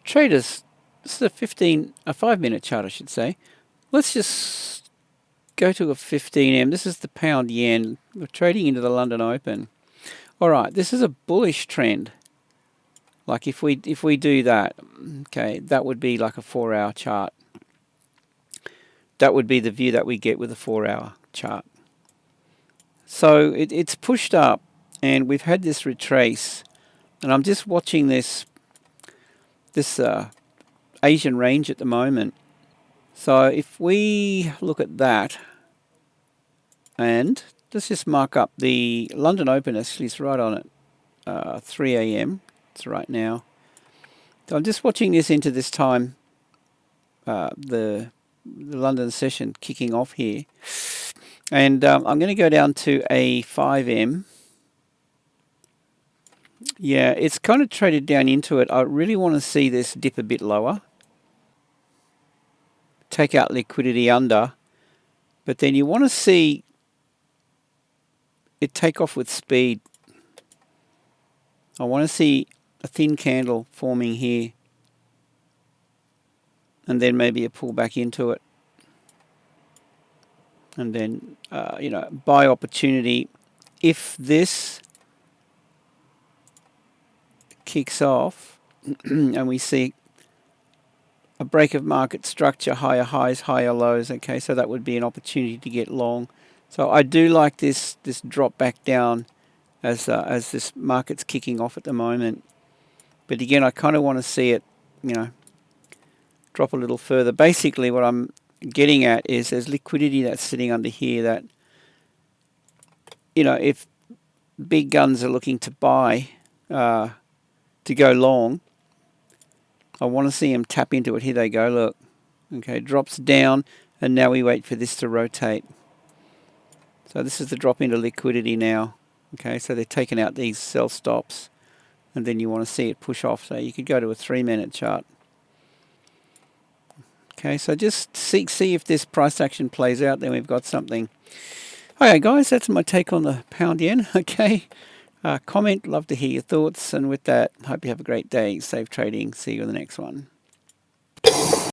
traders, this is a 5-minute chart, I should say. Let's just go to a 15M. This is the pound yen. We're trading into the London Open. All right, this is a bullish trend. Like if we do that, okay, that would be like a 4-hour chart. That would be the view that we get with a 4-hour chart. So it's pushed up, and we've had this retrace, and I'm just watching this Asian range at the moment. So if we look at that, and let's just mark up the London Open, actually it's right on it, 3 AM, it's right now. So I'm just watching this into this time, the London session kicking off here. And I'm going to go down to a 5M. Yeah, it's kind of traded down into it. I really want to see this dip a bit lower. Take out liquidity under. But then you want to see it take off with speed. I want to see a thin candle forming here. And then maybe a pull back into it. And then, buy opportunity. If this kicks off and we see a break of market structure, higher highs, higher lows, okay, so that would be an opportunity to get long. So I do like this drop back down as this market's kicking off at the moment. But again, I kind of want to see it, drop a little further. Basically, what I'm getting at is there's liquidity that's sitting under here that, if big guns are looking to buy, to go long, I want to see them tap into it. Here they go, look. Okay, drops down, and now we wait for this to rotate. So this is the drop into liquidity now. Okay, so they're taking out these sell stops, and then you want to see it push off. So you could go to a 3-minute chart. Okay, so just see if this price action plays out, then we've got something. Okay, guys, that's my take on the pound yen. Okay, comment, love to hear your thoughts. And with that, hope you have a great day. Safe trading. See you in the next one.